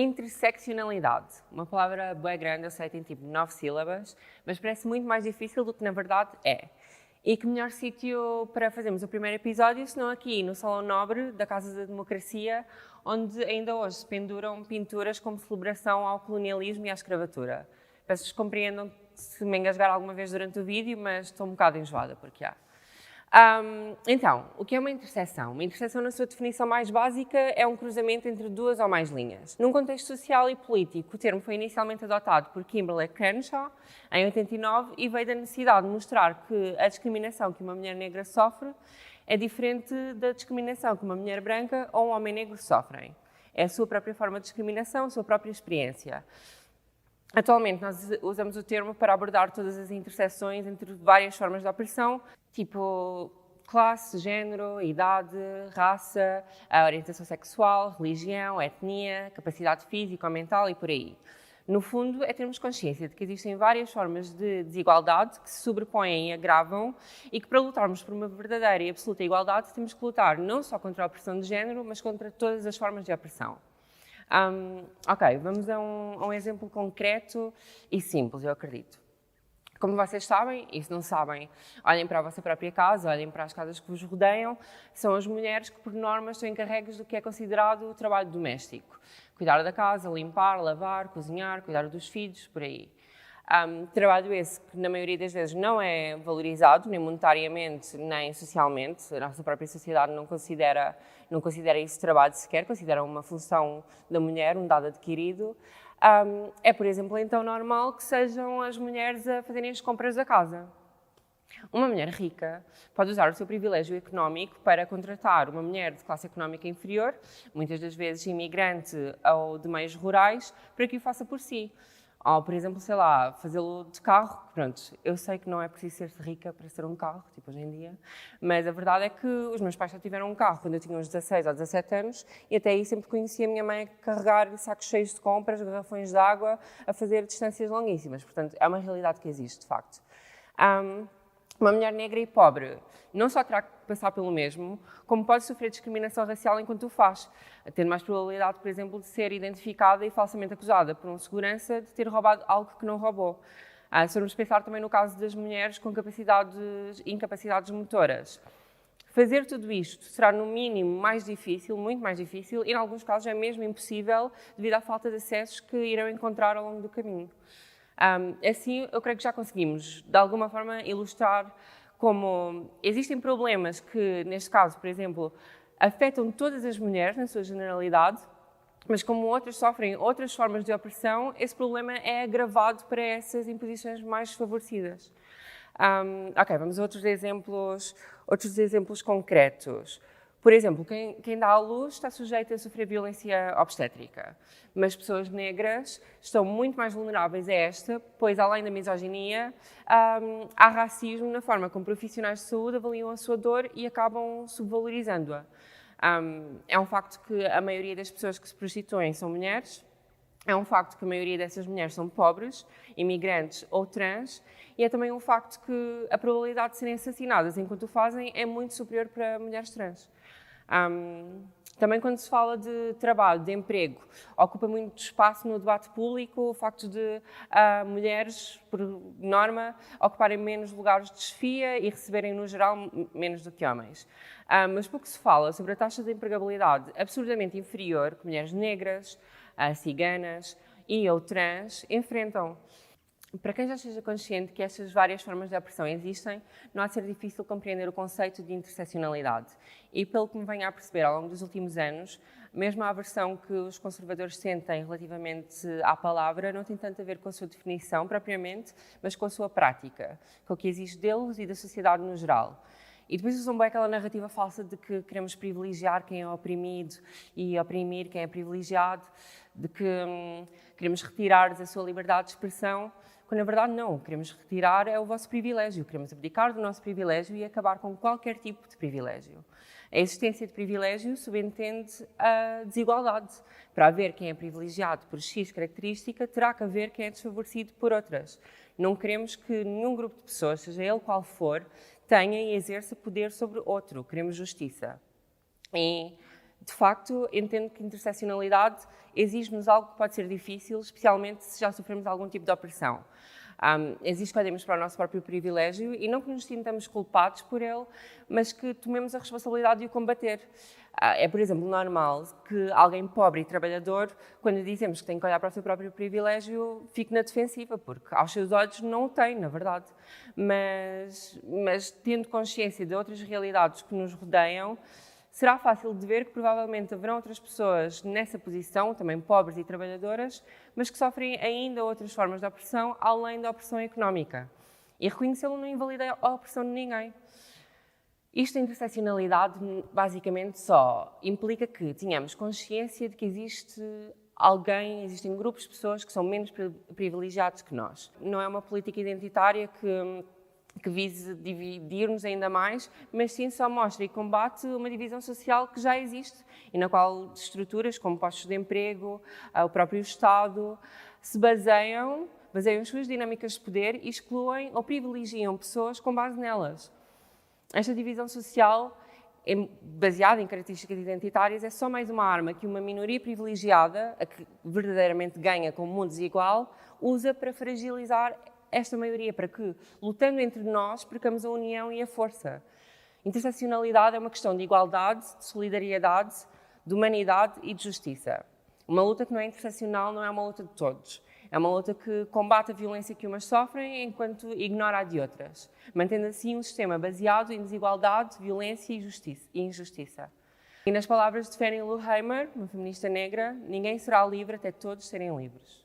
Interseccionalidade, uma palavra bem grande, eu sei, tem tipo 9 sílabas, mas parece muito mais difícil do que na verdade é. E que melhor sítio para fazermos o primeiro episódio, senão aqui no Salão Nobre da Casa da Democracia, onde ainda hoje se penduram pinturas como celebração ao colonialismo e à escravatura. Peço-vos compreendam se me engasgar alguma vez durante o vídeo, mas estou um bocado enjoada porque há. Então, o que é uma interseção? Uma interseção, na sua definição mais básica, é um cruzamento entre duas ou mais linhas. Num contexto social e político, o termo foi inicialmente adotado por Kimberlé Crenshaw, em 89, e veio da necessidade de mostrar que a discriminação que uma mulher negra sofre é diferente da discriminação que uma mulher branca ou um homem negro sofrem. É a sua própria forma de discriminação, a sua própria experiência. Atualmente, nós usamos o termo para abordar todas as interseções entre várias formas de opressão, tipo classe, género, idade, raça, a orientação sexual, religião, etnia, capacidade física ou mental e por aí. No fundo, é termos consciência de que existem várias formas de desigualdade que se sobrepõem e agravam e que, para lutarmos por uma verdadeira e absoluta igualdade, temos que lutar não só contra a opressão de género, mas contra todas as formas de opressão. Ok, vamos a um exemplo concreto e simples, eu acredito. Como vocês sabem, e se não sabem, olhem para a vossa própria casa, olhem para as casas que vos rodeiam, são as mulheres que, por norma, estão encarregues do que é considerado o trabalho doméstico. Cuidar da casa, limpar, lavar, cozinhar, cuidar dos filhos, por aí. Trabalho esse que, na maioria das vezes, não é valorizado, nem monetariamente, nem socialmente. A nossa própria sociedade não considera isso trabalho sequer, considera uma função da mulher, um dado adquirido. É, por exemplo, então normal que sejam as mulheres a fazerem as compras da casa. Uma mulher rica pode usar o seu privilégio económico para contratar uma mulher de classe económica inferior, muitas das vezes imigrante ou de meios rurais, para que o faça por si. Ou, por exemplo, sei lá, fazê-lo de carro. Pronto, eu sei que não é preciso ser rica para ter um carro, tipo hoje em dia, mas a verdade é que os meus pais só tiveram um carro quando eu tinha uns 16 ou 17 anos e até aí sempre conheci a minha mãe a carregar sacos cheios de compras, garrafões de água, a fazer distâncias longuíssimas. Portanto, é uma realidade que existe, de facto. Uma mulher negra e pobre não só terá que passar pelo mesmo, como pode sofrer discriminação racial enquanto o faz, tendo mais probabilidade, por exemplo, de ser identificada e falsamente acusada por um segurança de ter roubado algo que não roubou. Se formos pensar também no caso das mulheres com incapacidades motoras. Fazer tudo isto será, no mínimo, mais difícil, muito mais difícil, e, em alguns casos, é mesmo impossível devido à falta de acessos que irão encontrar ao longo do caminho. Assim, eu creio que já conseguimos, de alguma forma, ilustrar como existem problemas que, neste caso, por exemplo, afetam todas as mulheres, na sua generalidade, mas como outras sofrem outras formas de opressão, esse problema é agravado para essas imposições mais desfavorecidas. Ok, vamos a outros exemplos concretos. Por exemplo, quem dá à luz está sujeito a sofrer violência obstétrica, mas pessoas negras estão muito mais vulneráveis a esta, pois, além da misoginia, há racismo na forma como profissionais de saúde avaliam a sua dor e acabam subvalorizando-a. É um facto que a maioria das pessoas que se prostituem são mulheres, é um facto que a maioria dessas mulheres são pobres, imigrantes ou trans, e é também um facto que a probabilidade de serem assassinadas enquanto o fazem é muito superior para mulheres trans. Também quando se fala de trabalho, de emprego, ocupa muito espaço no debate público o facto de mulheres, por norma, ocuparem menos lugares de chefia e receberem, no geral, menos do que homens. Mas pouco se fala sobre a taxa de empregabilidade absurdamente inferior que mulheres negras, ciganas e ou trans enfrentam. Para quem já esteja consciente que estas várias formas de opressão existem, não há de ser difícil compreender o conceito de interseccionalidade. E, pelo que me venho a perceber ao longo dos últimos anos, mesmo a aversão que os conservadores sentem relativamente à palavra não tem tanto a ver com a sua definição propriamente, mas com a sua prática, com o que exige deles e da sociedade no geral. E depois usam bem aquela narrativa falsa de que queremos privilegiar quem é oprimido e oprimir quem é privilegiado, de que queremos retirar-lhes a sua liberdade de expressão, quando na verdade não, queremos retirar é o vosso privilégio, queremos abdicar do nosso privilégio e acabar com qualquer tipo de privilégio. A existência de privilégio subentende a desigualdade. Para haver quem é privilegiado por X característica, terá que haver quem é desfavorecido por outras. Não queremos que nenhum grupo de pessoas, seja ele qual for, tenha e exerça poder sobre outro. Queremos justiça. E De facto, entendo que interseccionalidade exige-nos algo que pode ser difícil, especialmente se já sofremos algum tipo de opressão. Exige que olhemos para o nosso próprio privilégio e não que nos sintamos culpados por ele, mas que tomemos a responsabilidade de o combater. É, por exemplo, normal que alguém pobre e trabalhador, quando dizemos que tem que olhar para o seu próprio privilégio, fique na defensiva, porque aos seus olhos não o tem, na verdade. Mas tendo consciência de outras realidades que nos rodeiam, será fácil de ver que provavelmente haverão outras pessoas nessa posição, também pobres e trabalhadoras, mas que sofrem ainda outras formas de opressão, além da opressão económica. E reconhecê-lo não invalida a opressão de ninguém. Isto da interseccionalidade, basicamente, só implica que tenhamos consciência de que existem grupos de pessoas que são menos privilegiados que nós. Não é uma política identitária que vise dividir-nos ainda mais, mas sim só mostra e combate uma divisão social que já existe e na qual estruturas como postos de emprego, o próprio Estado, se baseiam as suas dinâmicas de poder e excluem ou privilegiam pessoas com base nelas. Esta divisão social, baseada em características identitárias, é só mais uma arma que uma minoria privilegiada, a que verdadeiramente ganha com um mundo desigual, usa para fragilizar esta maioria, para que, lutando entre nós, percamos a união e a força. Interseccionalidade é uma questão de igualdade, de solidariedade, de humanidade e de justiça. Uma luta que não é interseccional não é uma luta de todos. É uma luta que combate a violência que umas sofrem enquanto ignora a de outras, mantendo assim um sistema baseado em desigualdade, violência e injustiça. E nas palavras de Fannie Lou Hamer, uma feminista negra, ninguém será livre até todos serem livres.